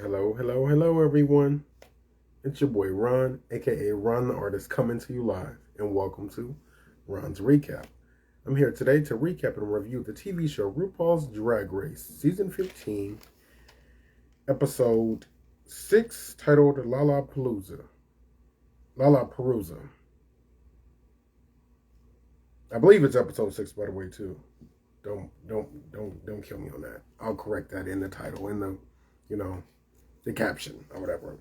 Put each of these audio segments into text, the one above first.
Hello, hello, hello, everyone. It's your boy Ron, aka Ron the Artist, coming to you live, and welcome to Ron's Recap. I'm here today to recap and review the TV show RuPaul's Drag Race, Season 15, Episode 6, titled LaLaPaRuZa. LaLaPaRuZa. I believe it's Episode 6, by the way, too. Don't kill me on that. I'll correct that in the title, in the caption or whatever.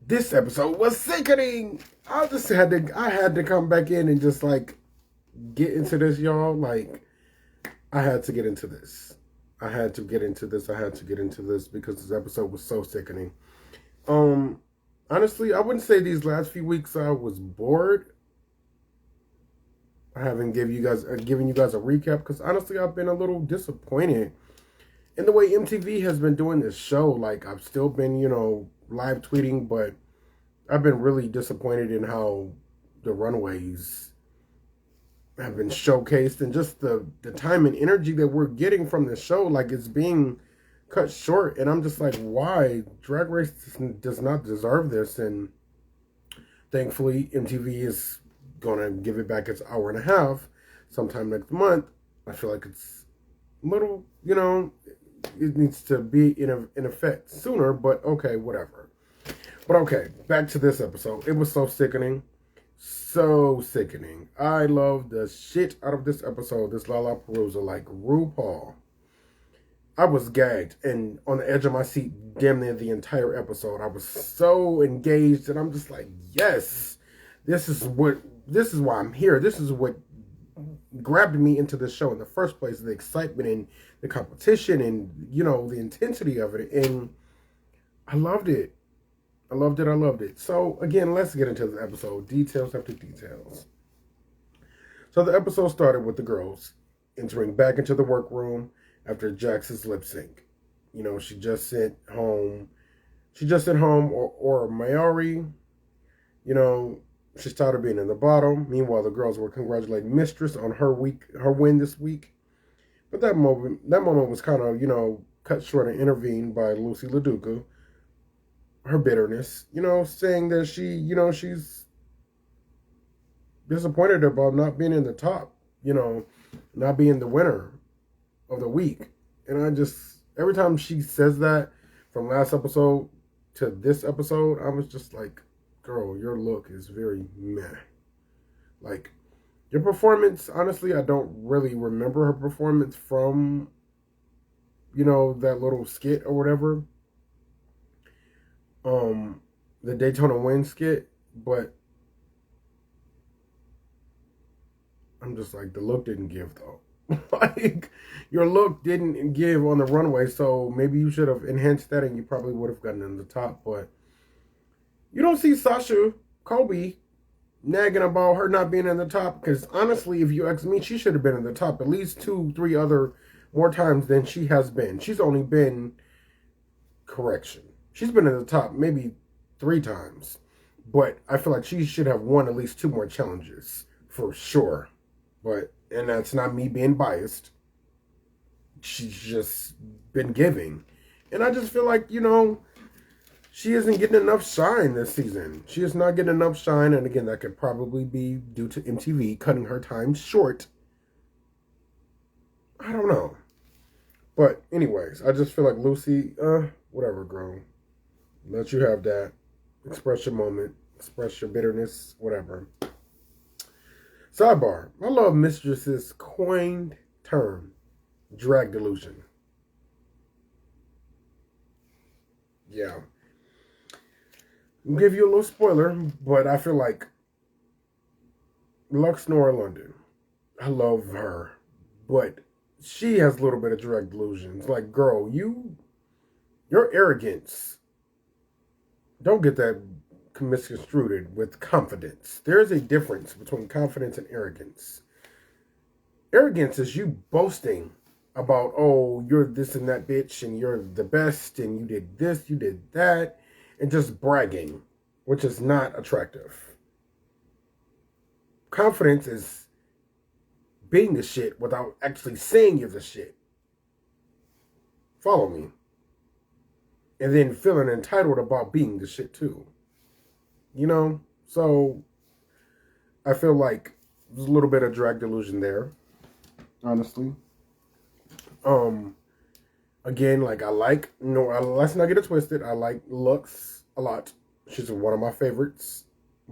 This episode was sickening. I had to come back in and just get into this, y'all. I had to get into this. I had to get into this because this episode was so sickening. Honestly, I wouldn't say these last few weeks I was bored. I haven't given you guys a recap because honestly I've been a little disappointed in the way MTV has been doing this show. I've still been, live tweeting, but I've been really disappointed in how the runways have been showcased and just the time and energy that we're getting from the show. It's being cut short, and I'm just like, why? Drag Race does not deserve this, and thankfully MTV is gonna give it back its hour and a half sometime next month. I feel like it's a little, it needs to be in effect sooner, but okay, whatever. But okay, back to this episode. It was so sickening. So sickening. I love the shit out of this episode, this LaLaPaRuZa, like RuPaul. I was gagged and on the edge of my seat damn near the entire episode. I was so engaged, and I'm just like, yes, this is why I'm here. This is what grabbed me into the show in the first place, the excitement and the competition and, the intensity of it. And I loved it. I loved it. So, again, let's get into the episode. Details after details. So, the episode started with the girls entering back into the workroom after Jax's lip sync. She just sent home or Mayari. She's tired of being in the bottom. Meanwhile, the girls were congratulating Mistress on her win this week. But that moment was kind of, cut short and intervened by Lucy LaDuca. Her bitterness, saying that she's disappointed about not being in the top, not being the winner of the week. And every time she says that, from last episode to this episode, I was just like, girl, your look is very meh. Your performance, honestly, I don't really remember her performance from, that little skit or whatever. The Daytona Win skit, but I'm just like, the look didn't give though. Your look didn't give on the runway, so maybe you should have enhanced that and you probably would have gotten in the top. But you don't see Sasha Colby nagging about her not being in the top, because honestly, if you ask me, she should have been in the top at least 2-3 other more times than she has been. She's only been, correction, she's been in the top maybe 3 times, but I feel like she should have won at least 2 more challenges for sure. And that's not me being biased. She's just been giving, and I just feel like, she isn't getting enough shine this season. She is not getting enough shine, and again, that could probably be due to MTV cutting her time short. I don't know. But anyways, I just feel like Lucy, whatever, girl. Let you have that. Express your moment. Express your bitterness. Whatever. Sidebar. I love Mistress's coined term, drag delusion. Yeah. I'll give you a little spoiler, but I feel like Lux Nora London, I love her, but she has a little bit of drag delusions. Like, girl, your arrogance, don't get that misconstrued with confidence. There is a difference between confidence and arrogance. Arrogance is you boasting about, oh, you're this and that bitch, and you're the best, and you did this, you did that, and just bragging, which is not attractive. Confidence is being the shit without actually saying you're the shit. follow me. And then feeling entitled about being the shit too. You know? So I feel like there's a little bit of drag delusion there. Honestly. Again, like let's not get it twisted. I like Lux a lot. She's one of my favorites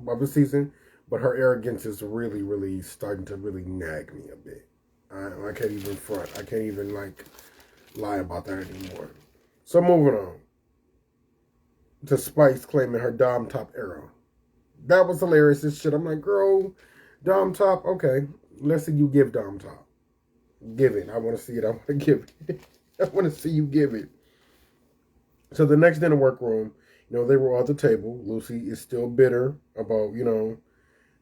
of the season. But her arrogance is really, really starting to really nag me a bit. I can't even front. I can't even like lie about that anymore. So moving on to Spice claiming her Dom Top era. That was hilarious as shit. I'm like, girl, Dom Top, okay. Let's see you give Dom Top. Give it. I want to see it. I want to give it. I want to see you give it. So the next day in the workroom, they were at the table. Lucy is still bitter about,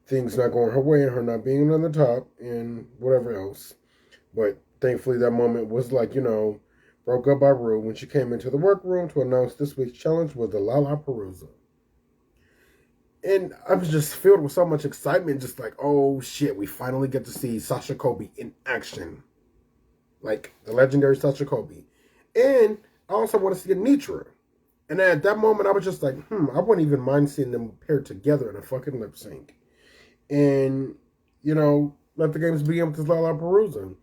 things not going her way and her not being on the top and whatever else. But thankfully that moment was like, broke up by Ru when she came into the workroom to announce this week's challenge was the LaLaPaRuZa. And I was just filled with so much excitement, just like, oh shit, we finally get to see Sasha Colby in action. Like the legendary Sasha Colby. And I also want to see Anitra. And at that moment I was just like, I wouldn't even mind seeing them paired together in a fucking lip sync. And, let the games begin with this LaLaPaRuZa.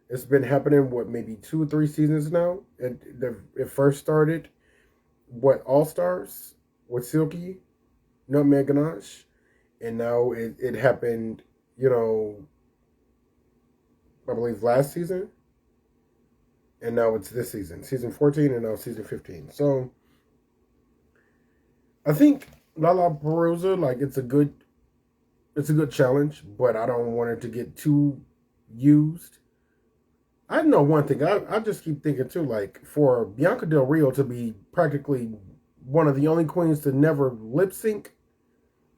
It's been happening, maybe 2 or 3 seasons now. It first started, All Stars with Silky, Nutmeg Ganache. And now it happened, I believe last season. And now it's this season. Season 14 and now season 15. So, I think LaLaPaRuZa, like, it's a good challenge, but I don't want it to get too used. I know one thing. I just keep thinking, too, like, for Bianca Del Rio to be practically one of the only queens to never lip sync,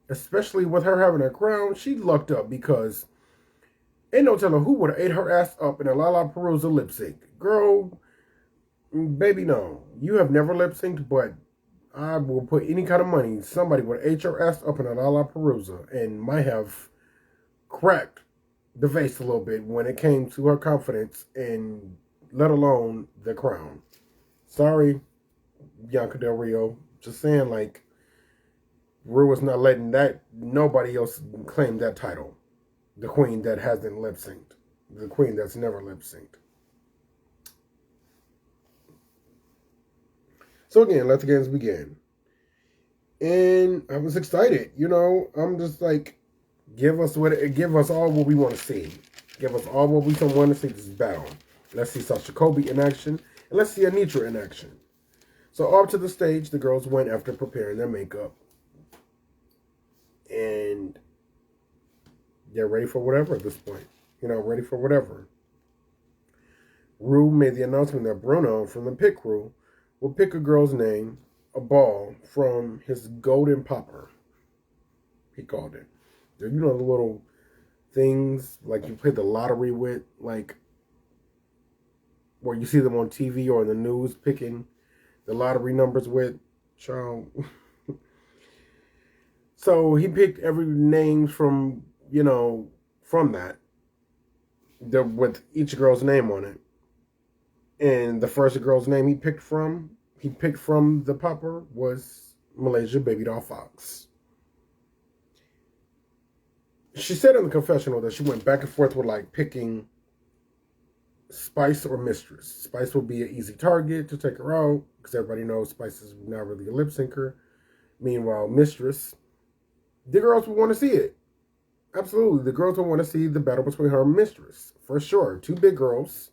especially with her having a crown, she lucked up because ain't no telling who would have ate her ass up in a LaLaPaRuZa lip sync. Girl, baby, no. You have never lip synced, but I will put any kind of money. Somebody would ate your ass up in a LaLaPaRuZa and might have cracked the vase a little bit when it came to her confidence and let alone the crown. Sorry, Bianca Del Rio. Just saying, like, Ru is not letting nobody else claim that title. The queen that hasn't lip synced. The queen that's never lip synced. So again, let the games begin. And I was excited, I'm just like, give us all what we want to see. Give us all what we want to see this battle. Let's see Sasha Colby in action. And let's see Anitra in action. So up to the stage, the girls went after preparing their makeup. And they're ready for whatever at this point. Ready for whatever. Ru made the announcement that Bruno from the pit crew will pick a girl's name, a ball, from his golden popper. He called it. The little things like you play the lottery with, like where you see them on TV or in the news picking the lottery numbers with. Child. So he picked every name from, from that. With each girl's name on it. And the first girl's name he picked from the popper was Malaysia Baby Doll Fox. She said in the confessional that she went back and forth with like picking Spice or Mistress. Spice would be an easy target to take her out because everybody knows Spice is not really a lip syncer. Meanwhile, Mistress, the girls would want to see it. Absolutely. The girls would want to see the battle between her and Mistress. For sure. 2 big girls.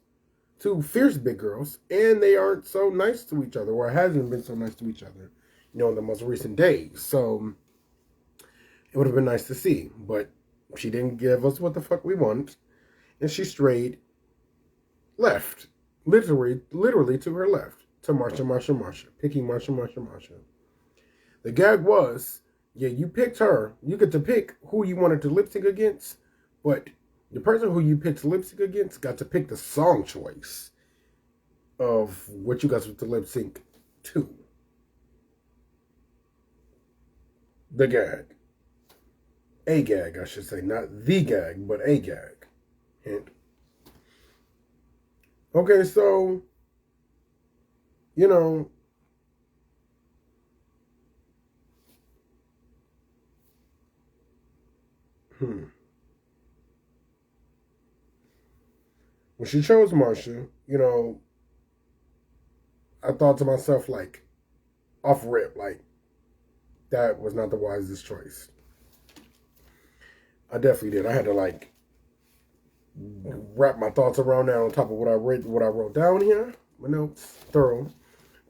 2 fierce big girls. And they aren't so nice to each other. Or hasn't been so nice to each other. In the most recent days. So, it would have been nice to see. But she didn't give us what the fuck we want. And she strayed left. Literally to her left. To Marsha. Picking Marsha. The gag was, yeah, you picked her. You get to pick who you wanted to lip sync against, but the person who you picked to lip sync against got to pick the song choice of what you guys were to lip sync to. The gag. A gag, I should say. Not the gag, but a gag. Hint. Okay, so you know, when she chose Marsha, I thought to myself, like, off rip, like, that was not the wisest choice. I definitely did. I had to, like, wrap my thoughts around that on top of what I wrote down here. My notes, thorough.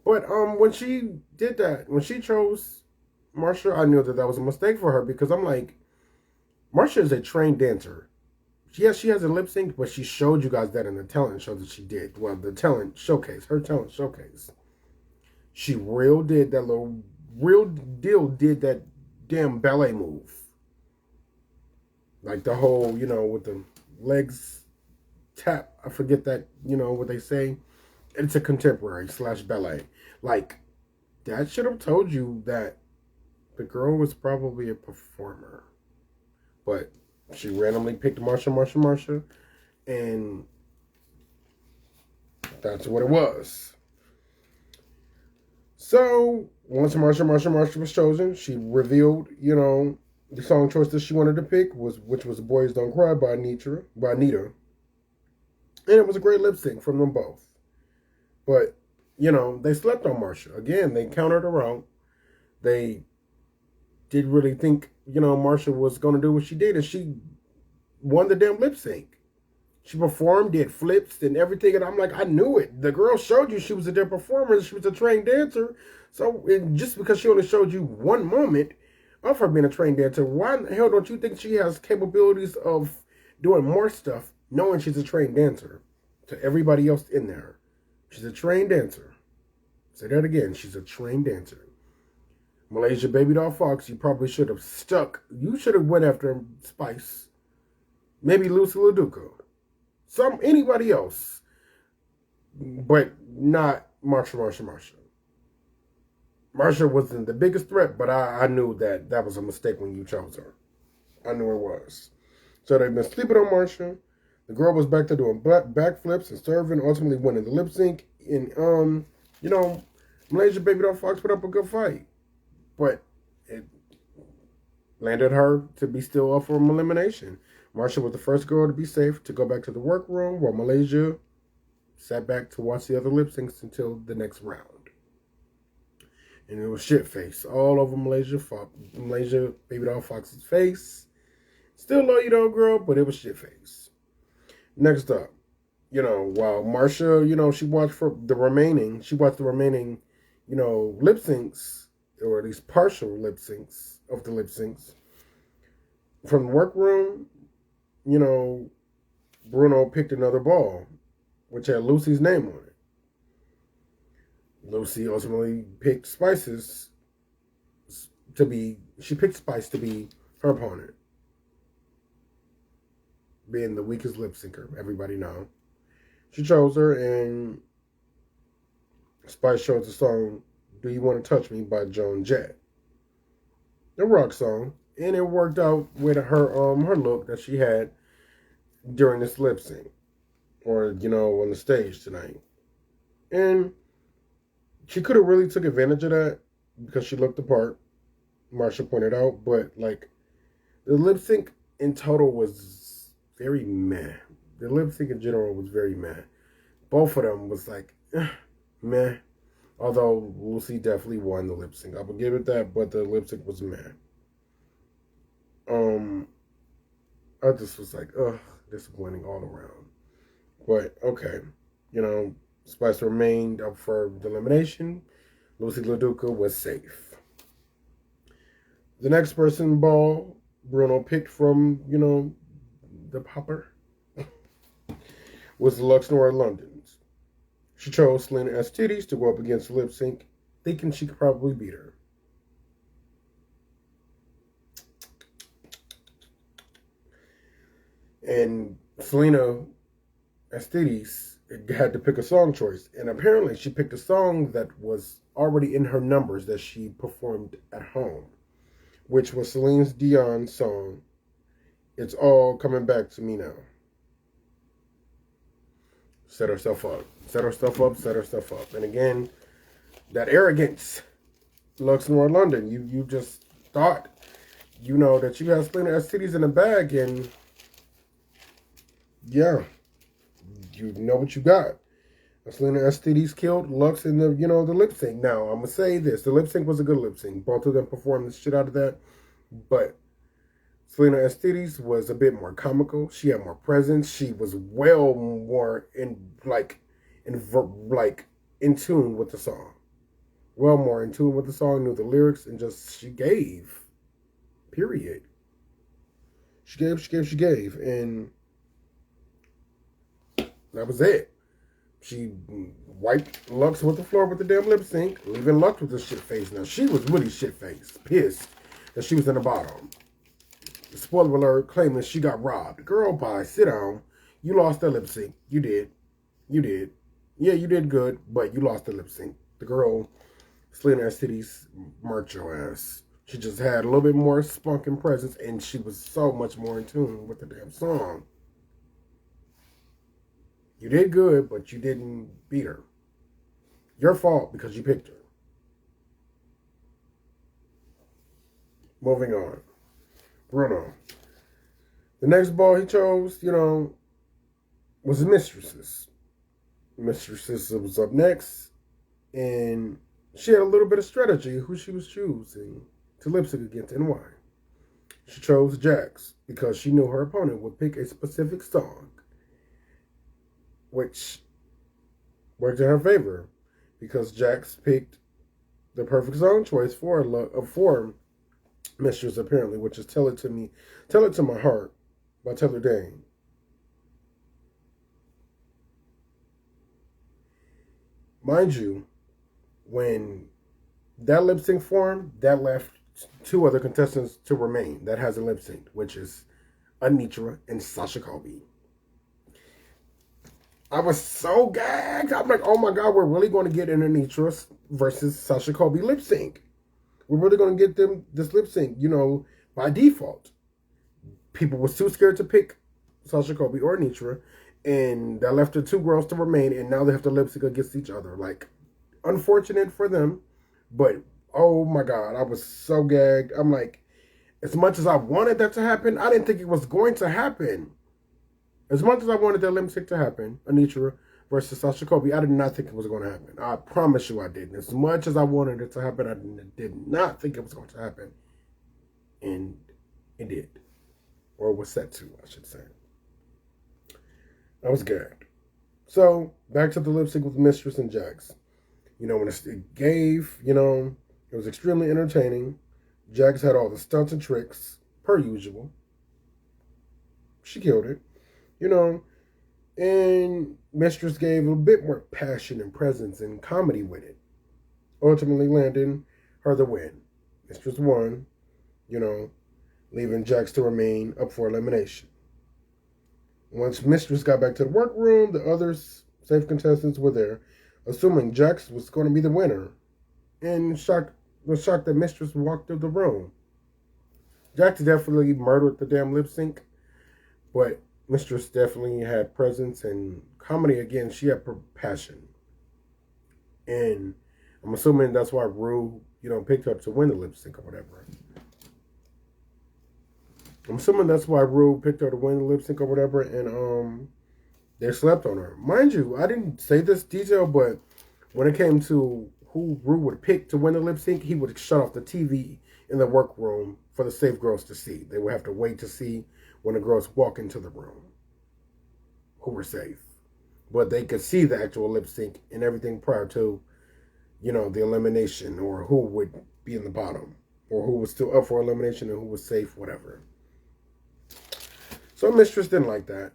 But when she did that, when she chose Marsha, I knew that was a mistake for her, because I'm like, Marsha is a trained dancer. Yes, she has a lip sync, but she showed you guys that in the talent show that she did. Well, the talent showcase, her talent showcase. She real deal did that damn ballet move. Like the whole, with the legs tap. I forget that, what they say. It's a contemporary / ballet. Like, that should have told you that the girl was probably a performer. But she randomly picked Marsha, and that's what it was. So, once Marsha was chosen, she revealed, the song choice that she wanted to pick, which was Boys Don't Cry by Anita. And it was a great lip sync from them both. But, they slept on Marsha. Again, they countered her out. They didn't really think, Marsha was going to do what she did. And she won the damn lip sync. She performed, did flips and everything. And I'm like, I knew it. The girl showed you she was a damn performer. She was a trained dancer. So just because she only showed you one moment of her being a trained dancer, why in the hell don't you think she has capabilities of doing more stuff knowing she's a trained dancer? To everybody else in there, she's a trained dancer. Say that again. She's a trained dancer. Malaysia Baby Doll Fox, you probably should have stuck. You should have went after Spice. Maybe Lucy LaDuca. Anybody else. But not Marsha. Marsha wasn't the biggest threat, but I knew that was a mistake when you chose her. I knew it was. So they've been sleeping on Marsha. The girl was back there doing backflips and serving, ultimately winning the lip sync. And, Malaysia Baby Doll Fox put up a good fight. But it landed her to be still up for elimination. Marsha was the first girl to be safe to go back to the workroom, while Malaysia sat back to watch the other lip syncs until the next round. And it was shit face all over Malaysia Baby Doll Fox's face. Still love you though, girl, but it was shit face. Next up, while Marsha, she watched the remaining, lip syncs, or at least partial lip syncs of the lip syncs. From the workroom, Bruno picked another ball, which had Lucy's name on it. Lucy ultimately picked Spice to be her opponent. Being the weakest lip syncer, everybody know. She chose her, and Spice chose the song Do You Want to Touch Me by Joan Jett. The rock song. And it worked out with her look that she had during this lip sync. Or, on the stage tonight. And she could have really took advantage of that because she looked the part. Marsha pointed out. But, like, the lip sync in total was very meh. The lip sync in general was very meh. Both of them was like, meh. Although Lucy definitely won the lip sync. I will give it that, but the lip sync was meh. I just was like, disappointing all around. But, okay. Spice remained up for the elimination. Lucy LaDuca was safe. The next person ball, Bruno picked from, the popper, was the Luxor London's. She chose Selena Estides to go up against lip sync, thinking she could probably beat her. And Selena Estides had to pick a song choice. And apparently she picked a song that was already in her numbers that she performed at home, which was Celine Dion's song, It's All Coming Back to Me Now. Set herself up. And again, That arrogance. Lux Noir London. You just thought, that you had Selena STDs in the bag, and yeah, you know what you got. Selena STDs killed Lux in the lip sync. Now I'm gonna say this: the lip sync was a good lip sync. Both of them performed the shit out of that, but Selena STDs was a bit more comical. She had more presence. She was well more in tune with the song. Well more in tune with the song, knew the lyrics, and just she gave. Period. She gave, and that was it. She wiped Lux with the floor with the damn lip sync, leaving Lux with a shit face. Now she was really shit faced, pissed that she was in the bottom. Spoiler alert, claiming she got robbed. Girl, bye, sit down. You lost that lip sync. You did. Yeah, you did good, but you lost the lip sync. The girl, Selena STD's marked your ass. She just had a little bit more spunk and presence, and she was so much more in tune with the damn song. You did good, but you didn't beat her. Your fault because you picked her. Moving on. Bruno. The next ball he chose, was Mistresses. Mistresses was up next, and she had a little bit of strategy who she was choosing to lip sync against and why. She chose Jax because she knew her opponent would pick a specific song, which worked in her favor because Jax picked the perfect song choice for Mistress, apparently, which is Tell It to My Heart by Taylor Dane. Mind you, when that lip sync formed, that left two other contestants to remain that hasn't lip synced, which is Anitra and Sasha Colby. I was so gagged. I'm like, oh my God, we're really going to get an Anitra versus Sasha Colby lip sync. We're really going to get them this lip sync, by default. People were too scared to pick Sasha Colby or Anitra, and that left the two girls to remain, and now they have to lip sync against each other. Like, unfortunate for them, but oh my God, I was so gagged. I'm like, as much as I wanted that to happen, I didn't think it was going to happen. As much as I wanted that lip sync to happen, Anitra versus Sasha Colby, I did not think it was going to happen. I promise you I didn't. As much as I wanted it to happen, I did not think it was going to happen. And it did. Or was set to, I should say. I was gagged. So, back to the lip sync with Mistress and Jax. When it gave, it was extremely entertaining. Jax had all the stunts and tricks, per usual. She killed it. And Mistress gave a bit more passion and presence and comedy with it, ultimately landing her the win. Mistress won, leaving Jax to remain up for elimination. Once Mistress got back to the workroom, the other safe contestants were there, assuming Jax was going to be the winner, and was shocked that Mistress walked through the room. Jax definitely murdered the damn lip sync, but Mistress definitely had presence and comedy again. She had passion. And I'm assuming that's why Ru, picked her up to win the lip sync or whatever. I'm assuming that's why Ru picked her to win the lip sync or whatever, and they slept on her. Mind you, I didn't say this detail, but when it came to who Ru would pick to win the lip sync, he would shut off the TV in the workroom for the safe girls to see. They would have to wait to see when the girls walk into the room who were safe. But they could see the actual lip sync and everything prior to, the elimination, or who would be in the bottom, or who was still up for elimination and who was safe, whatever. So Mistress didn't like that.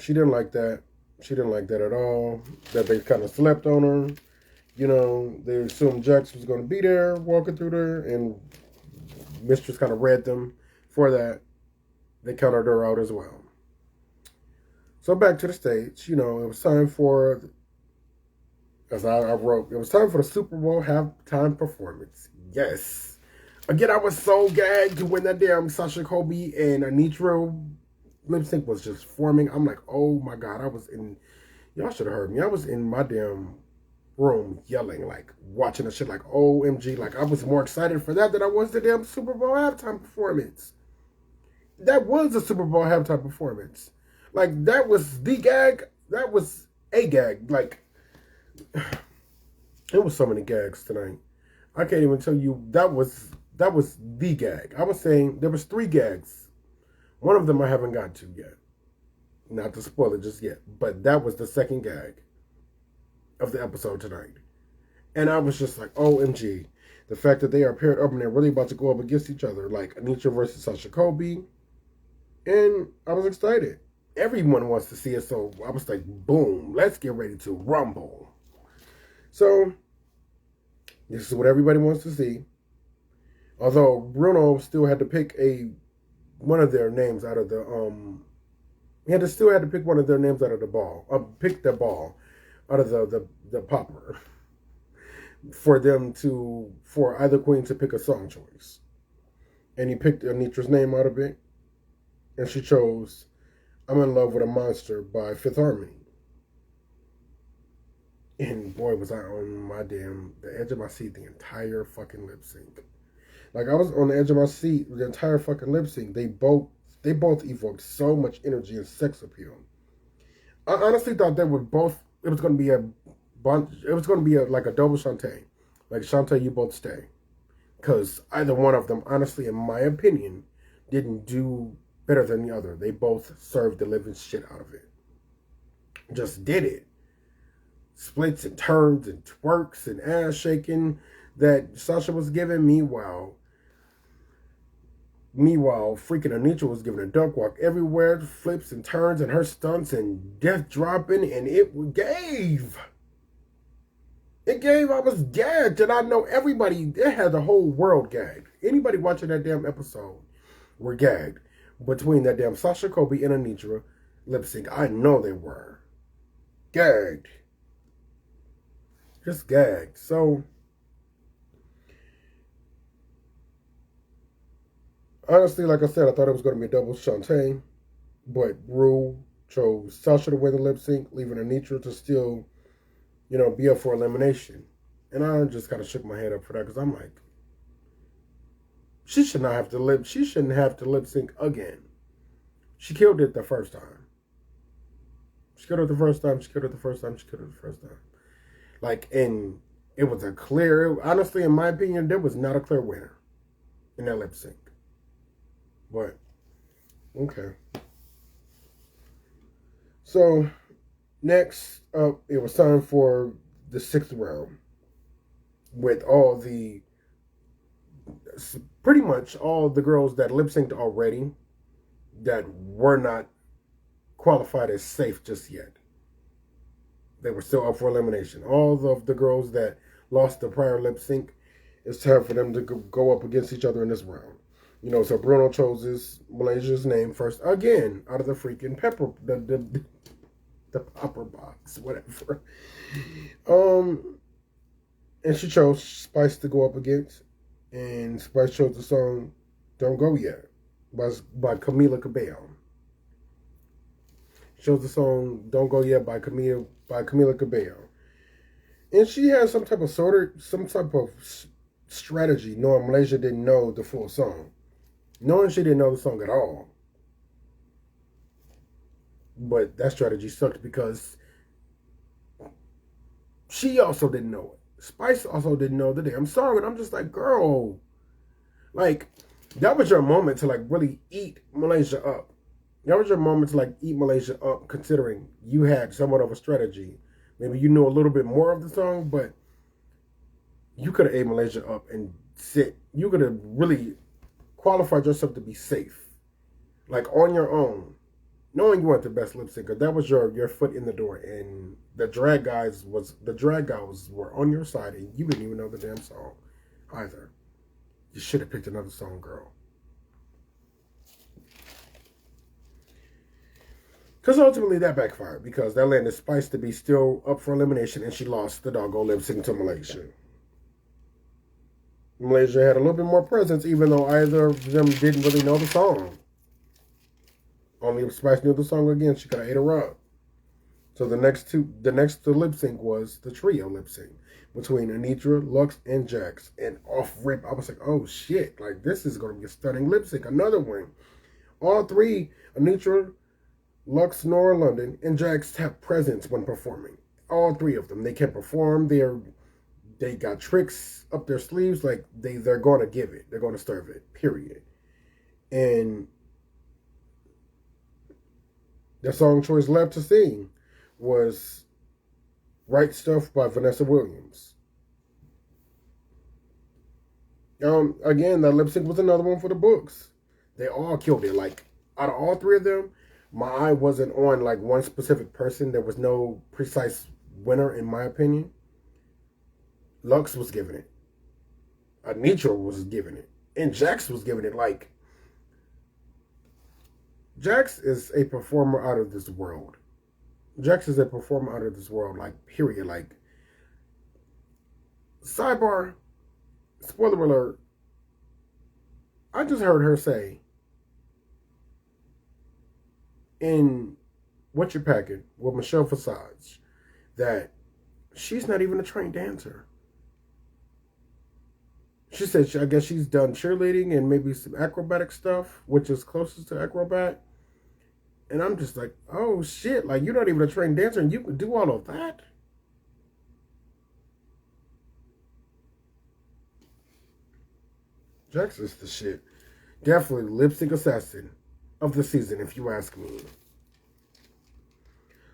She didn't like that. She didn't like that at all. That they kind of slept on her. They assumed Jax was going to be there, walking through there, and Mistress kind of read them for that. They counted her out as well. So back to the stage, it was time for, as I wrote, it was time for the Super Bowl halftime performance. Yes. Again, I was so gagged when that damn Sasha Colby and Anitra lip sync was just forming. I'm like, oh my God, y'all should have heard me. I was in my damn room yelling, like watching the shit like OMG. Like I was more excited for that than I was the damn Super Bowl halftime performance. That was a Super Bowl halftime performance. Like that was the gag. That was a gag. Like it was so many gags tonight. I can't even tell you that was the gag. I was saying there was 3 gags. One of them I haven't got to yet. Not to spoil it just yet. But that was the second gag of the episode tonight. And I was just like, OMG. The fact that they are paired up and they're really about to go up against each other. Like Anitra versus Sasha Colby. And I was excited. Everyone wants to see it. So I was like, boom. Let's get ready to rumble. So this is what everybody wants to see. Although Bruno still had to pick one of their names out of the still had to pick one of their names out of the ball. Pick the ball out of the popper for either queen to pick a song choice. And he picked Anitra's name out of it. And she chose I'm in Love with a Monster by Fifth Harmony. And boy, was I on the edge of my seat the entire fucking lip sync. Like I was on the edge of my seat the entire fucking lip sync. They both evoked so much energy and sex appeal. I honestly thought it was going to be like a double Shantae. Like Shantae, you both stay. Because either one of them, honestly, in my opinion, didn't do better than the other. They both served the living shit out of it. Just did it. Splits and turns and twerks and ass shaking that Sasha was giving. Meanwhile, freaking Anitra was giving a duck walk everywhere, flips and turns and her stunts and death dropping, and it gave. I was gagged, and I know everybody, it had the whole world gagged. Anybody watching that damn episode were gagged. Between that damn Sasha Colby and Anitra lip sync, I know they were. Gagged. Just gagged. So, honestly, like I said, I thought it was going to be a double Shantae, but Ru chose Sasha to win the lip sync, leaving Anitra to still, be up for elimination. And I just kind of shook my head up for that because I'm like, she shouldn't have to lip sync again. She killed it the first time. She killed it the first time. Like, and it was honestly, in my opinion, there was not a clear winner in that lip sync. But, okay. So, next up, it was time for the 6th round. With pretty much all the girls that lip synced already that were not qualified as safe just yet. They were still up for elimination. All of the girls that lost the prior lip sync, it's time for them to go up against each other in this round. So Bruno chose Malaysia's name first again out of the freaking pepper, the popper box, whatever. And she chose Spice to go up against, and Spice chose the song "Don't Go Yet" by Camila Cabello. She chose the song "Don't Go Yet" by Camila Cabello, and she had some type of strategy, knowing Malaysia didn't know the full song. Knowing she didn't know the song at all. But that strategy sucked because she also didn't know it. Spice also didn't know the damn song. And I'm just like, girl, like, that was your moment to, like, really eat Malaysia up. That was your moment to, like, eat Malaysia up, considering you had somewhat of a strategy. Maybe you knew a little bit more of the song, but you could have ate Malaysia up and sit. You could have really qualified yourself to be safe, like on your own, knowing you weren't the best lip syncer. That was your foot in the door, and the drag guys were on your side, and you didn't even know the damn song either. You should have picked another song, girl. Because ultimately that backfired, because that landed Spice to be still up for elimination, and she lost the doggone lip sync to Malaysia. Malaysia had a little bit more presence, even though either of them didn't really know the song. Only if Spice knew the song again, she could have ate her up. So the next to lip sync was the trio lip sync between Anitra, Lux, and Jax. And off rip, I was like, oh shit, like this is gonna be a stunning lip sync. Another one. All three, Anitra, Lux, Nora London, and Jax have presence when performing. All three of them. They can perform. They got tricks up their sleeves. Like they're gonna give it. They're gonna serve it. Period. And the song choice left to sing was Right Stuff by Vanessa Williams. Again, that lip sync was another one for the books. They all killed it. Like, out of all three of them, my eye wasn't on like one specific person. There was no precise winner, in my opinion. Lux was giving it. Anitra was giving it. And Jax was giving it. Like, Jax is a performer out of this world. Jax is a performer out of this world, like, period. Like, sidebar, spoiler alert, I just heard her say in What You're Packing with Michelle Visage that she's not even a trained dancer. She said, I guess she's done cheerleading and maybe some acrobatic stuff, which is closest to acrobat. And I'm just like, oh shit, like you're not even a trained dancer and you could do all of that? Jax is the shit. Definitely lip sync assassin of the season, if you ask me.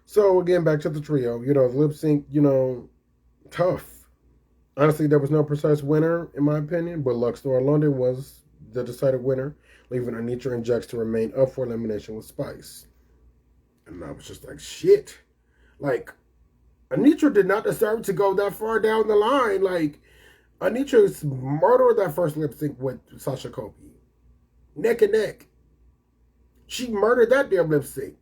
So again, back to the trio. The lip sync, tough. Honestly, there was no precise winner, in my opinion, but Lux Nora London was the decided winner, leaving Anitra and Jax to remain up for elimination with Spice. And I was just like, shit. Like, Anitra did not deserve to go that far down the line. Like, Anitra's murdered that first lip sync with Sasha Kobe. Neck and neck. She murdered that damn lip sync.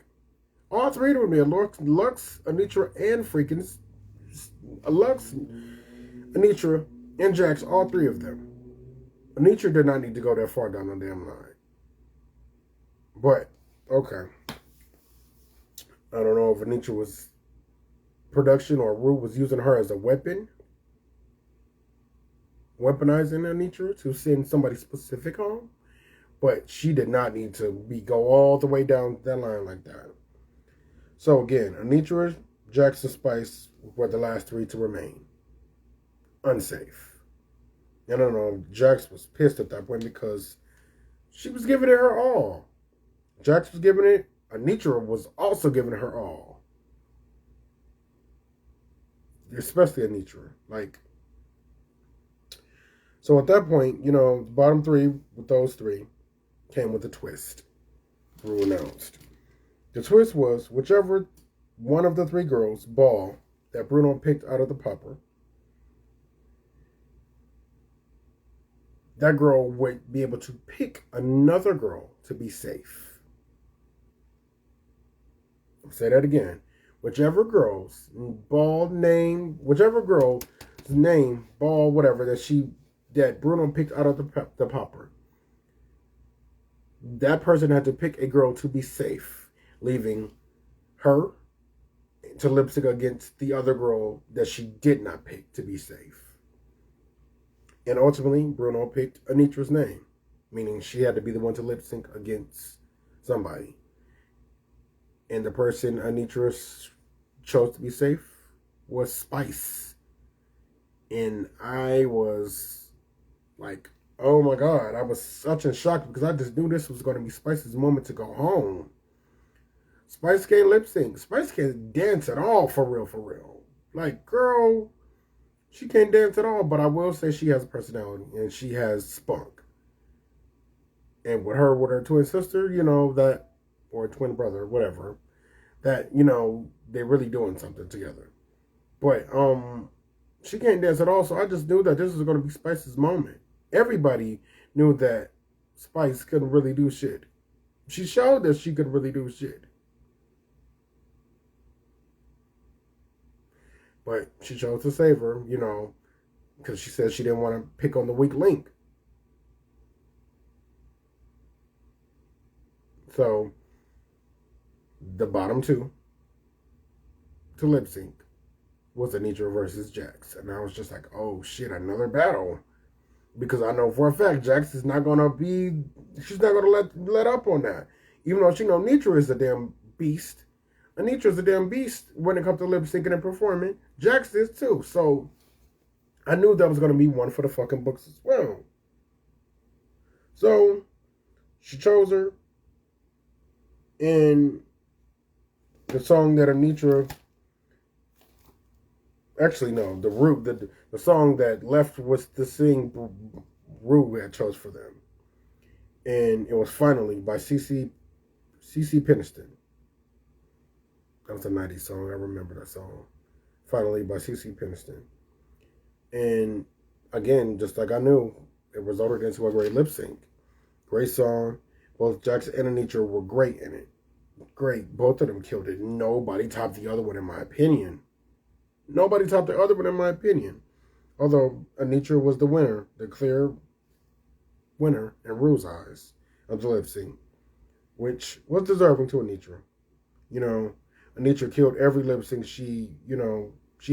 All three of them there, Lux, Anitra, and freaking Lux, Anitra, and Jax, all three of them. Anitra did not need to go that far down the damn line. But, okay. I don't know if Anitra was production or Ru was using her as a weapon. Weaponizing Anitra to send somebody specific home. But she did not need to go all the way down that line like that. So again, Anitra, Jax, and Spice were the last three to remain. Unsafe. I don't know, Jax was pissed at that point because she was giving it her all. Jax was giving it. Anitra was also giving her all. Especially Anitra. So at that point, the bottom three with those three came with a twist. Ru announced. The twist was whichever one of the three girls, Ball, that Bruno picked out of the popper, that girl would be able to pick another girl to be safe. I'll say that again. Whichever girl's name, Ball, whatever, that Bruno picked out of the popper, that person had to pick a girl to be safe, leaving her to lip sync against the other girl that she did not pick to be safe. And ultimately, Bruno picked Anitra's name, meaning she had to be the one to lip sync against somebody. And the person Anitra chose to be safe was Spice. And I was like, oh my God, I was such in shock because I just knew this was going to be Spice's moment to go home. Spice can't lip sync. Spice can't dance at all, for real. Like, girl, she can't dance at all, but I will say she has a personality and she has spunk. And with her twin sister, or twin brother, whatever, that, they're really doing something together. But, she can't dance at all, so I just knew that this was going to be Spice's moment. Everybody knew that Spice couldn't really do shit. She showed that she could really do shit. But she chose to save her, because she said she didn't want to pick on the weak link. So, the bottom two to lip sync was Anitra versus Jax. And I was just like, oh shit, another battle. Because I know for a fact Jax is not gonna be, she's not gonna let up on that. Even though she know Anitra is a damn beast. Anitra's a damn beast when it comes to lip syncing and performing. Jax is too. So I knew that was gonna be one for the fucking books as well. So she chose her. And the song that Anitra, actually no, the song that left was the sing Ru had chose for them. And it was Finally by CC Peniston. That was a 90s song. I remember that song. Finally by CC Peniston. And again, just like I knew, it resulted into a great lip sync. Great song. Both Jax and Anitra were great in it. Great. Both of them killed it. Nobody topped the other one, in my opinion. Nobody topped the other one, in my opinion. Although Anitra was the winner, the clear winner in Ru's eyes of the lip sync, which was deserving to Anitra. You know, Anitra killed every lip sync she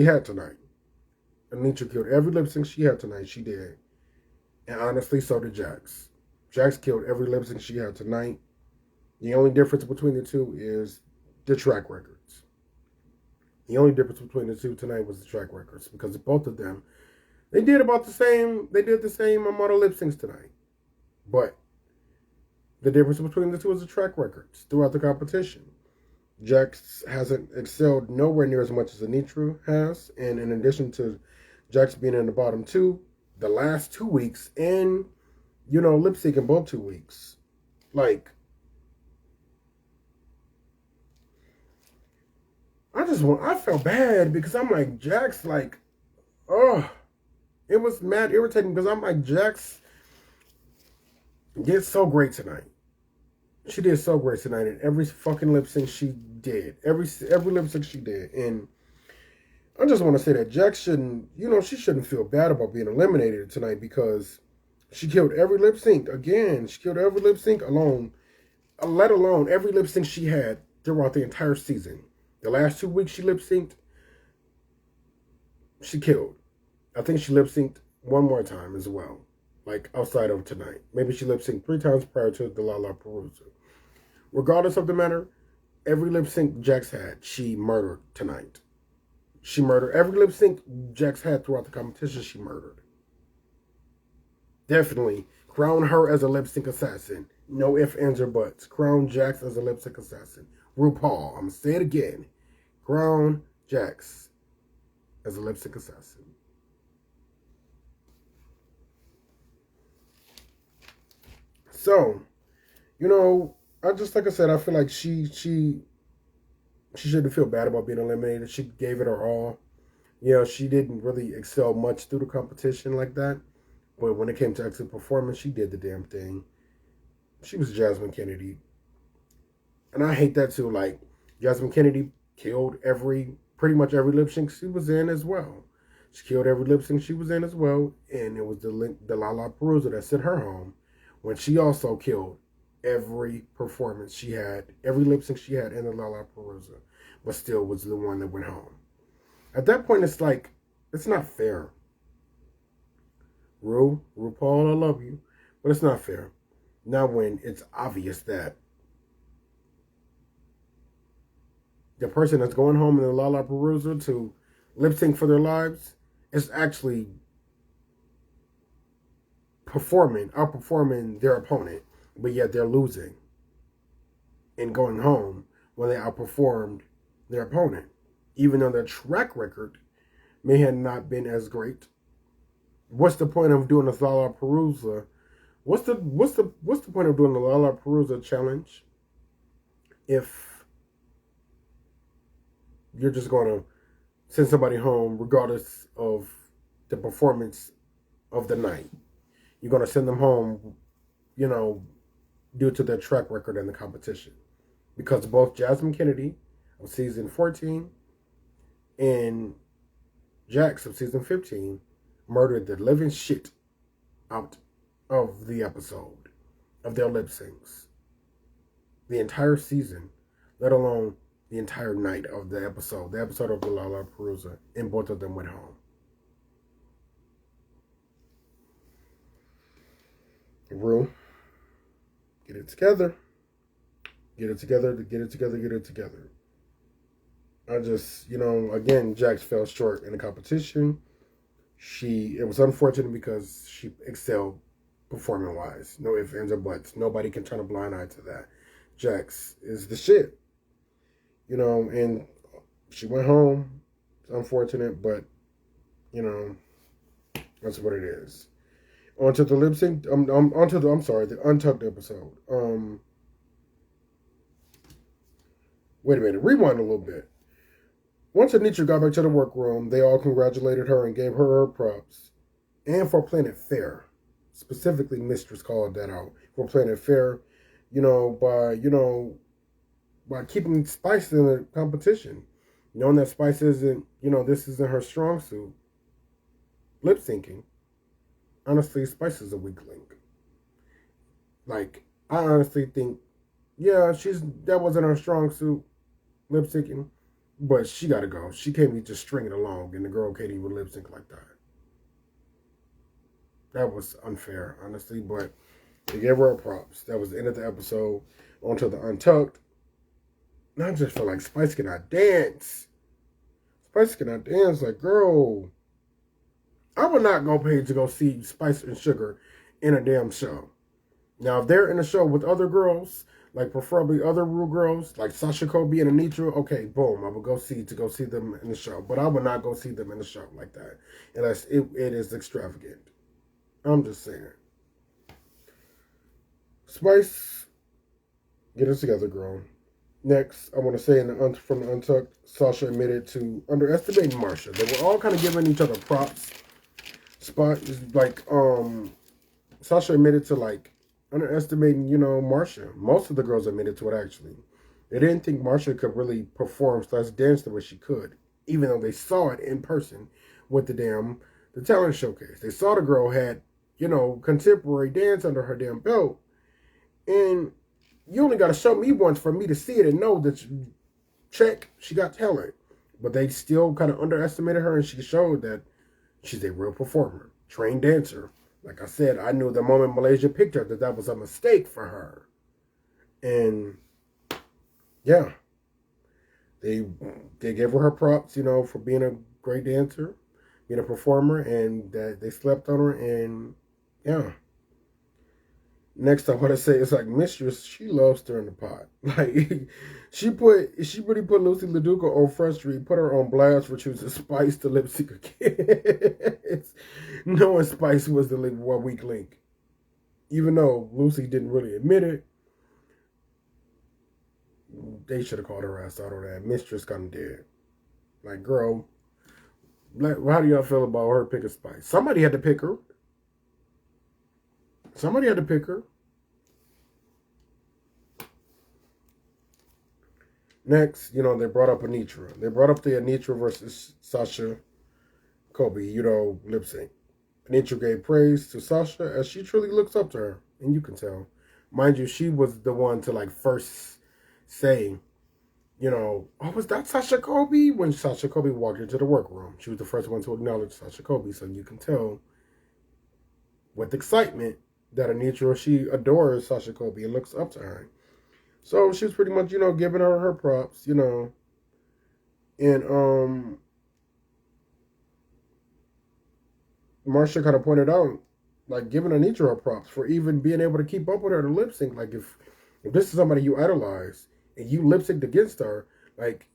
had tonight. Anitra killed every lip sync she had tonight. She did. And honestly, so did Jax. Jax killed every lip sync she had tonight. The only difference between the two is the track records. The only difference between the two tonight was the track records, because both of them, they did the same amount of lip syncs tonight. But the difference between the two is the track records throughout the competition. Jax hasn't excelled nowhere near as much as Anitra has. And in addition to Jax being in the bottom two, the last 2 weeks, and, lip syncing both 2 weeks. Like, I felt bad because I'm like, Jax, like, oh, it was mad irritating because I'm like, Jax did so great tonight. She did so great tonight in every fucking lip sync she did. Every lip sync she did. And I just want to say that Jax shouldn't, she shouldn't feel bad about being eliminated tonight, because she killed every lip sync. Again, she killed every lip sync alone, let alone every lip sync she had throughout the entire season. The last 2 weeks she lip synced, she killed. I think she lip synced one more time as well, like outside of tonight. Maybe she lip synced 3 times prior to the LaLaPaRuZa. Regardless of the matter, every lip sync Jax had, she murdered tonight. She murdered every lip sync Jax had throughout the competition. She murdered. Definitely crown her as a lip sync assassin. No ifs, ands, or buts. Crown Jax as a lip sync assassin. RuPaul, I'm gonna say it again. Crown Jax as a lip sync assassin. So, I just, like I said, I feel like she shouldn't feel bad about being eliminated. She gave it her all. She didn't really excel much through the competition like that. But when it came to actual performance, she did the damn thing. She was Jasmine Kennedy. And I hate that too. Like, Jasmine Kennedy killed pretty much every lip sync she was in as well. She killed every lip sync she was in as well. And it was the LaLaPaRuZa that sent her home, when she also killed every performance she had, every lip sync she had in the LaLaPaRuZa, but still was the one that went home. At that point, it's like, it's not fair. RuPaul, I love you, but it's not fair. Now when it's obvious that the person that's going home in the LaLaPaRuZa to lip sync for their lives is actually outperforming their opponent, but yet they're losing and going home when they outperformed their opponent, even though their track record may have not been as great. What's the point of doing the LaLaPaRuZa? What's the point of doing the LaLaPaRuZa challenge if you're just going to send somebody home regardless of the performance of the night? You're going to send them home, due to their track record in the competition. Because both Jasmine Kennedy of season 14 and Jax of season 15 murdered the living shit out of the episode, of their lip syncs. The entire season, let alone the entire night of the episode of the LaLaPaRuZa, and both of them went home. Ru, get it together. Get it together, get it together, get it together. I just, again, Jax fell short in the competition. It was unfortunate because she excelled performing wise. No ifs, ands, or buts. Nobody can turn a blind eye to that. Jax is the shit. And she went home. It's unfortunate, but, that's what it is. On to the lip sync. The Untucked episode. Wait a minute. Rewind a little bit. Once Anitra got back to the workroom, they all congratulated her and gave her props. And for playing it fair. Specifically, Mistress called that out. For playing it fair, by keeping Spice in the competition. Knowing that Spice isn't, this isn't her strong suit. Lip syncing. Honestly, Spice is a weak link. Like, I honestly think, yeah, that wasn't her strong suit, lip syncing, but she gotta go. She can't be just stringing along, and the girl can't even lip sync like that. That was unfair, honestly, but they gave her props. That was the end of the episode. On to the Untucked. And I just feel like Spice cannot dance. Spice cannot dance. Like, girl, I would not go pay to go see Spice and Sugar in a damn show. Now, if they're in a show with other girls, like preferably other Ru girls, like Sasha Kobe and Anitra, okay, boom, I would go see them in the show. But I would not go see them in the show like that, unless it is extravagant. I'm just saying. Spice, get us together, girl. Next, I want to say from the Untucked, Sasha admitted to underestimating Marsha. They were all kind of giving each other props. Sasha admitted to underestimating, Marsha. Most of the girls admitted to it, actually. They didn't think Marsha could really perform / dance the way she could, even though they saw it in person with the talent showcase. They saw the girl had, contemporary dance under her damn belt. And you only got to show me once for me to see it and know that, she got talent. But they still kind of underestimated her, and she showed that she's a real performer, trained dancer. Like I said, I knew the moment Malaysia picked her that was a mistake for her. And, yeah. They gave her props, for being a great dancer, being a performer, and that they slept on her, and, yeah. Next, I want to say it's like Mistress. She loves stirring the pot. Like she really put Lucy LaDuca on Front Street, put her on blast for choosing Spice to lip sync again. Knowing Spice was the weak link, even though Lucy didn't really admit it. They should have called her ass out on that. Mistress kind of did. Like, girl, how do y'all feel about her picking Spice? Somebody had to pick her. Somebody had to pick her. Next, they brought up Anitra. They brought up the Anitra versus Sasha Kobe, lip sync. Anitra gave praise to Sasha as she truly looks up to her. And you can tell. Mind you, she was the one to first say, oh, was that Sasha Kobe? When Sasha Kobe walked into the workroom. She was the first one to acknowledge Sasha Kobe. So you can tell with excitement that Anitra, she adores Sasha Kobe and looks up to her. So she was pretty much, giving her props, and Marsha kind of pointed out, giving Anitra her props for even being able to keep up with her to lip sync. Like, if this is somebody you idolize and you lip synced against her,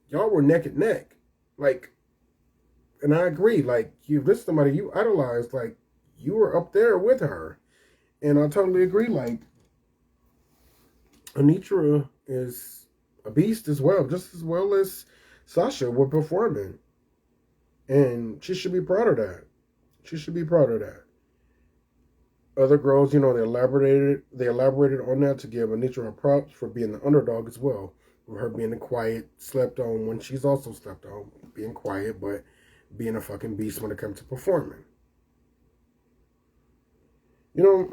y'all were neck and neck. And I agree, if this is somebody you idolize, you were up there with her. And I totally agree, Anitra is a beast as well, just as well as Sasha were performing. And she should be proud of that. She should be proud of that. Other girls, they elaborated on that to give Anitra her props for being the underdog as well. With her being a quiet, slept on when she's also slept on. Being quiet, but being a fucking beast when it comes to performing.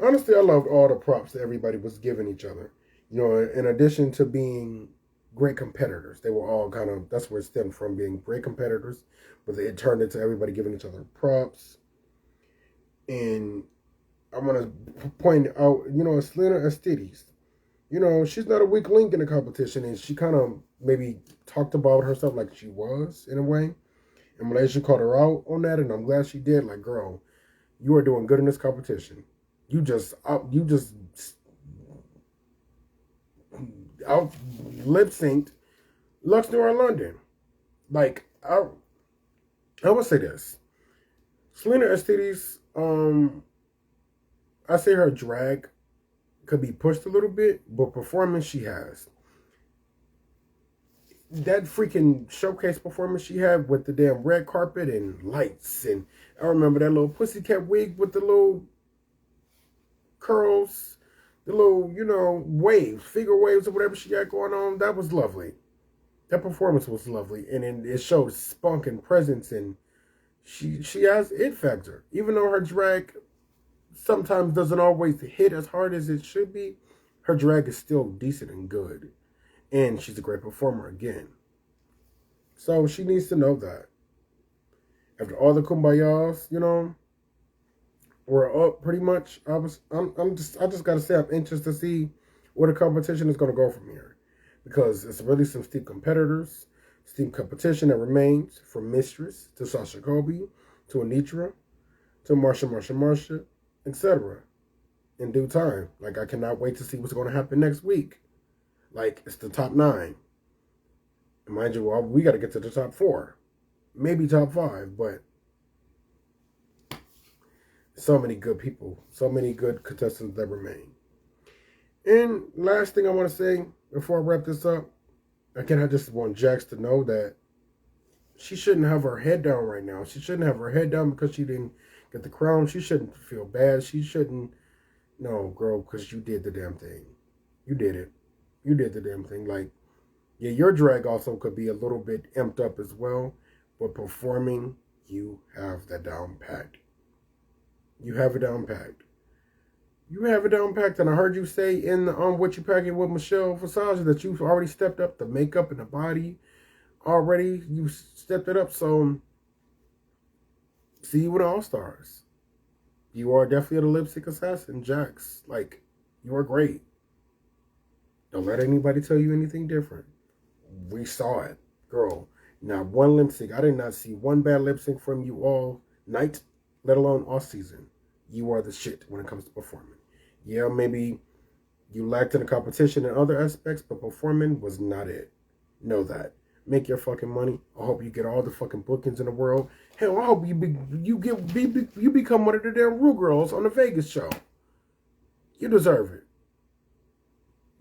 Honestly, I loved all the props that everybody was giving each other. In addition to being, great competitors. They were all kind of, that's where it stemmed from, being great competitors, but it turned into everybody giving each other props. And I want to point out, Selena Aristides. She's not a weak link in the competition, and she kind of maybe talked about herself like she was in a way. And Malaysia called her out on that, and I'm glad she did. Like, girl, you are doing good in this competition. You just out lip synced Lux Noir London. Like, I would say this. Selena Aristides, I say her drag could be pushed a little bit, but performance she has. That freaking showcase performance she had with the damn red carpet and lights, and I remember that little pussycat wig with the little curls, the little, waves, figure waves or whatever she got going on. That was lovely. That performance was lovely, and it showed spunk and presence, and she has it factor. Even though her drag sometimes doesn't always hit as hard as it should be, her drag is still decent and good. And she's a great performer again. So she needs to know that. After all the kumbayas, we're up pretty much. I just gotta say I'm anxious to see where the competition is gonna go from here. Because it's really some steep competitors, steep competition that remains, from Mistress to Sasha Colby to Anitra to Marsha, etc. in due time. Like, I cannot wait to see what's gonna happen next week. Like, it's the top 9. And mind you, we got to get to the top 4. Maybe top 5, but so many good people. So many good contestants that remain. And last thing I want to say before I wrap this up, again, I just want Jax to know that she shouldn't have her head down right now. She shouldn't have her head down because she didn't get the crown. She shouldn't feel bad. She shouldn't, no, girl, because you did the damn thing. You did it. You did the damn thing. Like, yeah, your drag also could be a little bit amped up as well, but performing, you have that down packed. You have it down packed. You have it down packed, and I heard you say in the What You Packing with Michelle Visage that you've already stepped up the makeup and the body. Already, you stepped it up, so see you with All Stars. You are definitely a lip sync assassin, Jax. Like, you are great. Don't let anybody tell you anything different. We saw it, girl. Not one lip sync. I did not see one bad lip sync from you all night, let alone all season. You are the shit when it comes to performing. Yeah, maybe you lacked in the competition in other aspects, but performing was not it. Know that. Make your fucking money. I hope you get all the fucking bookings in the world. Hell, I hope you become one of the damn Ru girls on the Vegas show. You deserve it.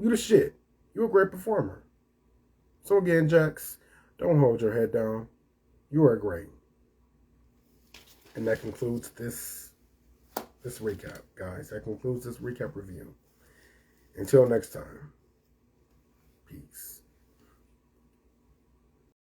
You the shit. You're a great performer. So again, Jax, don't hold your head down. You are great. And that concludes this recap, guys. That concludes this recap review. Until next time, peace.